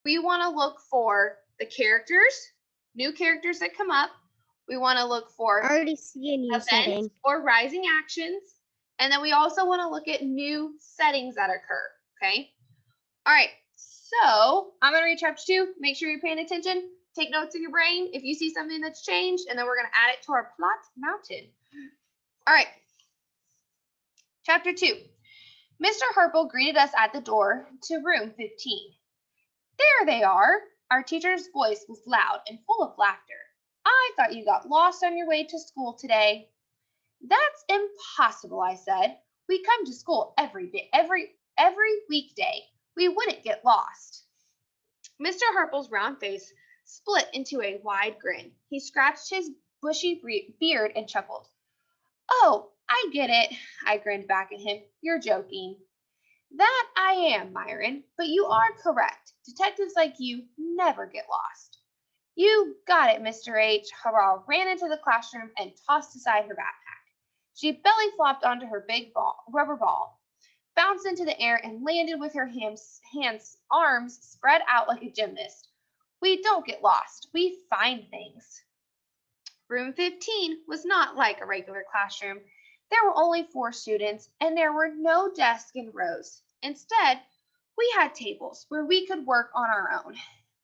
We want to look for the characters, new characters that come up. We want to look for I already see a new events setting. or rising actions. And then we also want to look at new settings that occur, okay? All right, so I'm going to read chapter 2. Make sure you're paying attention. Take notes in your brain if you see something that's changed, and then we're going to add it to our plot mountain. All right, chapter 2. Mr. Harple greeted us at the door to room 15. There they are. Our teacher's voice was loud and full of laughter. I thought you got lost on your way to school today. That's impossible, I said. We come to school every day, every weekday. We wouldn't get lost. Mr. Harple's round face split into a wide grin. He scratched his bushy beard and chuckled. Oh, I get it, I grinned back at him. You're joking. That I am, Myron, but you are correct. Detectives like you never get lost. You got it, Mr. H. Hurrah ran into the classroom and tossed aside her backpack. She belly flopped onto her big rubber ball, bounced into the air, and landed with her arms spread out like a gymnast. We don't get lost. We find things. Room 15 was not like a regular classroom. There were only 4 students, and there were no desks in rows. Instead, we had tables where we could work on our own.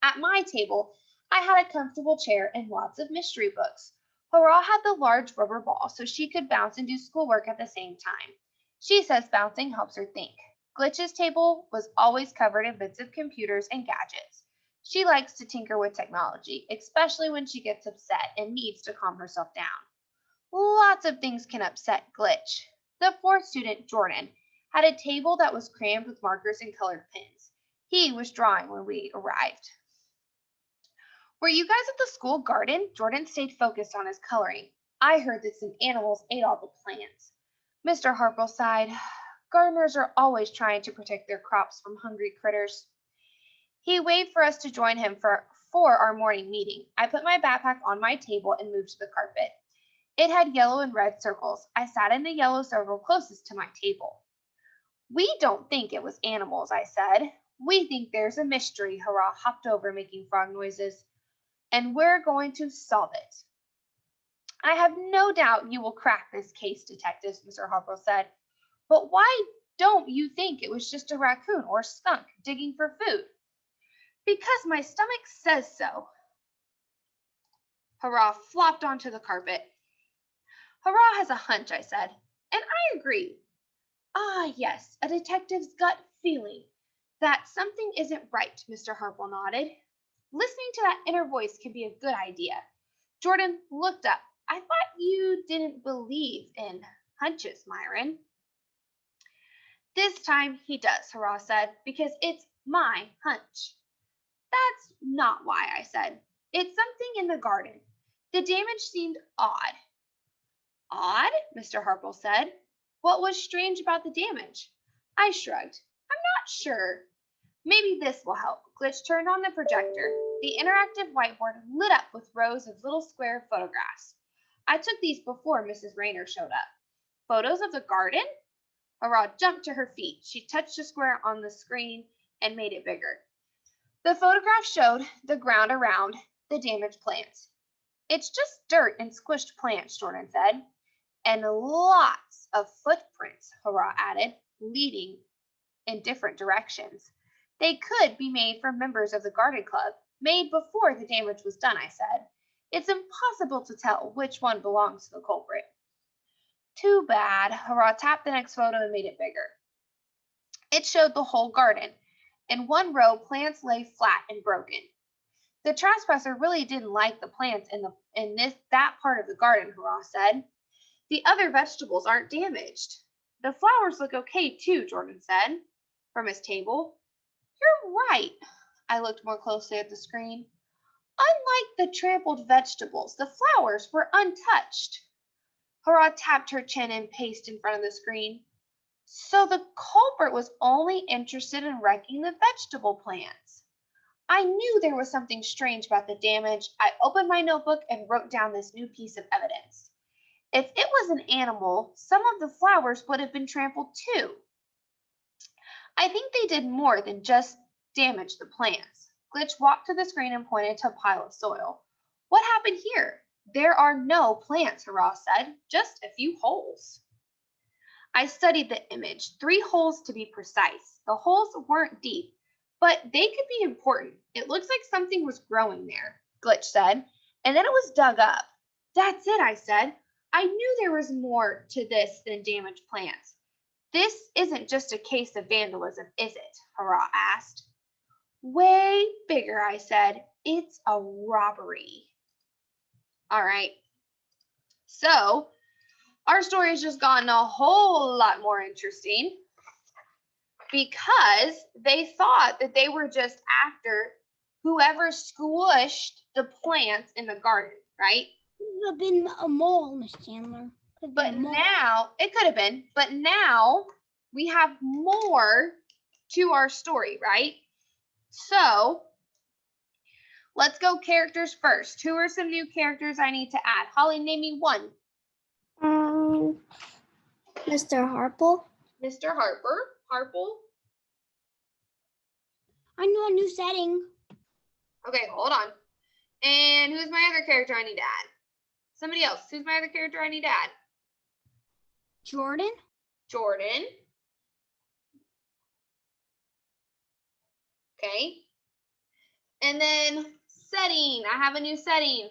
At my table, I had a comfortable chair and lots of mystery books. Hurrah had the large rubber ball so she could bounce and do schoolwork at the same time. She says bouncing helps her think. Glitch's table was always covered in bits of computers and gadgets. She likes to tinker with technology, especially when she gets upset and needs to calm herself down. Lots of things can upset Glitch. The 4th student, Jordan, had a table that was crammed with markers and colored pens. He was drawing when we arrived. Were you guys at the school garden? Jordan stayed focused on his coloring. I heard that some animals ate all the plants. Mr. Harple sighed. Gardeners are always trying to protect their crops from hungry critters. He waved for us to join him for our morning meeting. I put my backpack on my table and moved to the carpet. It had yellow and red circles. I sat in the yellow circle closest to my table. We don't think it was animals, I said. We think there's a mystery, Hurrah hopped over making frog noises. And we're going to solve it. I have no doubt you will crack this case, detectives, Mr. Harper said. But why don't you think it was just a raccoon or skunk digging for food? Because my stomach says so. Hurrah flopped onto the carpet. Hurrah has a hunch, I said, and I agree. Ah, yes, a detective's gut feeling that something isn't right, Mr. Harple nodded. Listening to that inner voice can be a good idea. Jordan looked up. I thought you didn't believe in hunches, Myron. This time he does, Hurrah said, because it's my hunch. That's not why, I said. It's something in the garden. The damage seemed odd. Odd? Mr. Harple said. What was strange about the damage? I shrugged. I'm not sure. Maybe this will help. Glitch turned on the projector. The interactive whiteboard lit up with rows of little square photographs. I took these before Mrs. Rayner showed up. Photos of the garden? Hurrah jumped to her feet. She touched a square on the screen and made it bigger. The photograph showed the ground around the damaged plants. It's just dirt and squished plants, Jordan said. And lots of footprints, Hurrah added, leading in different directions. They could be made from members of the garden club, made before the damage was done, I said. It's impossible to tell which one belongs to the culprit. Too bad. Hurrah tapped the next photo and made it bigger. It showed the whole garden. In one row, plants lay flat and broken. The trespasser really didn't like the plants in that part of the garden, Hurrah said. The other vegetables aren't damaged. The flowers look okay too, Jordan said, from his table. You're right. I looked more closely at the screen. Unlike the trampled vegetables, the flowers were untouched. Hurrah tapped her chin and paced in front of the screen. So the culprit was only interested in wrecking the vegetable plants. I knew there was something strange about the damage. I opened my notebook and wrote down this new piece of evidence. If it was an animal, some of the flowers would have been trampled too. I think they did more than just damage the plants. Glitch walked to the screen and pointed to a pile of soil. What happened here? There are no plants, Hurrah said, just a few holes. I studied the image, 3 holes to be precise. The holes weren't deep, but they could be important. It looks like something was growing there, Glitch said, and then it was dug up. That's it, I said. I knew there was more to this than damaged plants. This isn't just a case of vandalism, is it? Hurrah asked. Way bigger, I said. It's a robbery. All right. So our story has just gotten a whole lot more interesting because they thought that they were just after whoever squished the plants in the garden, right? It could have been a mole, Miss Chandler. But now, it could have been, but now we have more to our story, right? So let's go characters first. Who are some new characters I need to add? Holly, name me one. Mr. Harple. Mr. Harple. I know a new setting. Okay, hold on. And who's my other character I need to add? Somebody else. Who's my other character I need to add? Jordan. Okay. And then setting. I have a new setting.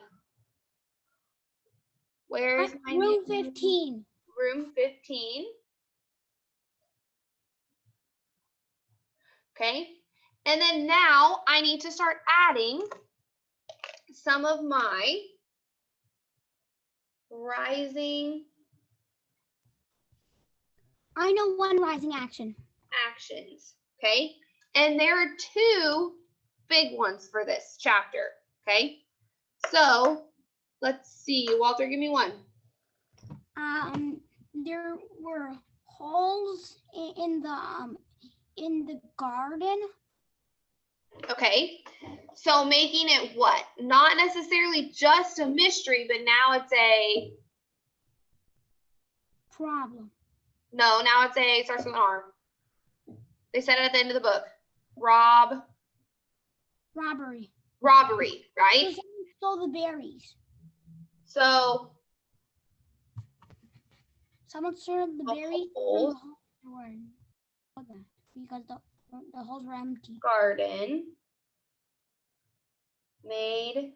Where's my room 15? Room 15. Okay. And then now I need to start adding some of my rising. I know one rising action. Actions. Okay. And there are 2 big ones for this chapter. Okay. So let's see. Walter, give me one. There were holes in the garden. Okay, so making it what? Not necessarily just a mystery, but now it's a problem. No, now it's a starts with an R. They said it at the end of the book. Robbery, right? So someone stole the berries. So someone stole the berries holes. Because the holes were empty. Garden made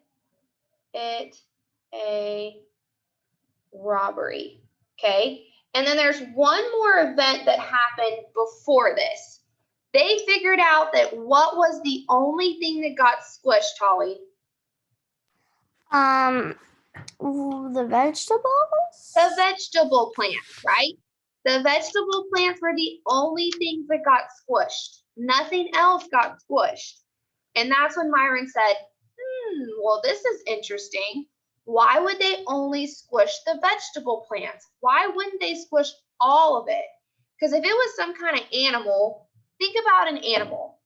it a robbery. Okay. And then there's one more event that happened before this. They figured out that what was the only thing that got squished, Holly? The vegetables? The vegetable plants, right? The vegetable plants were the only things that got squished. Nothing else got squished. And that's when Myron said, well, this is interesting. Why would they only squish the vegetable plants? Why wouldn't they squish all of it? Because if it was some kind of animal, think about an animal.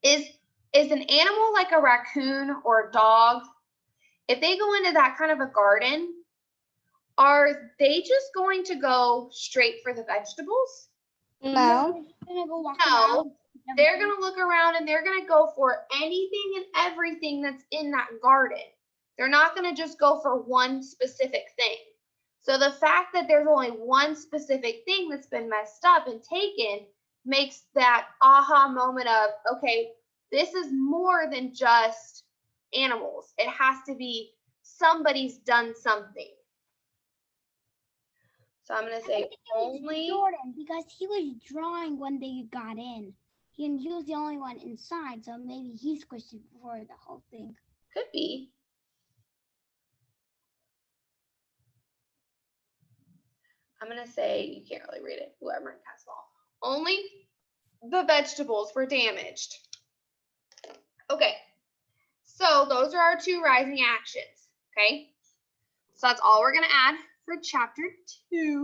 Is an animal like a raccoon or a dog? If they go into that kind of a garden, are they just going to go straight for the vegetables? No. No. They're going to look around and they're going to go for anything and everything that's in that garden. They're not going to just go for one specific thing. So the fact that there's only one specific thing that's been messed up and taken makes that aha moment of, okay, this is more than just animals. It has to be somebody's done something. So I'm going to say only Jordan, because he was drawing when they got in. He was the only one inside, so maybe he squished it before the whole thing. Could be. I'm going to say, you can't really read it, whoever in Castle. Only the vegetables were damaged. Okay, so those are our 2 rising actions, okay? So that's all we're going to add for chapter 2.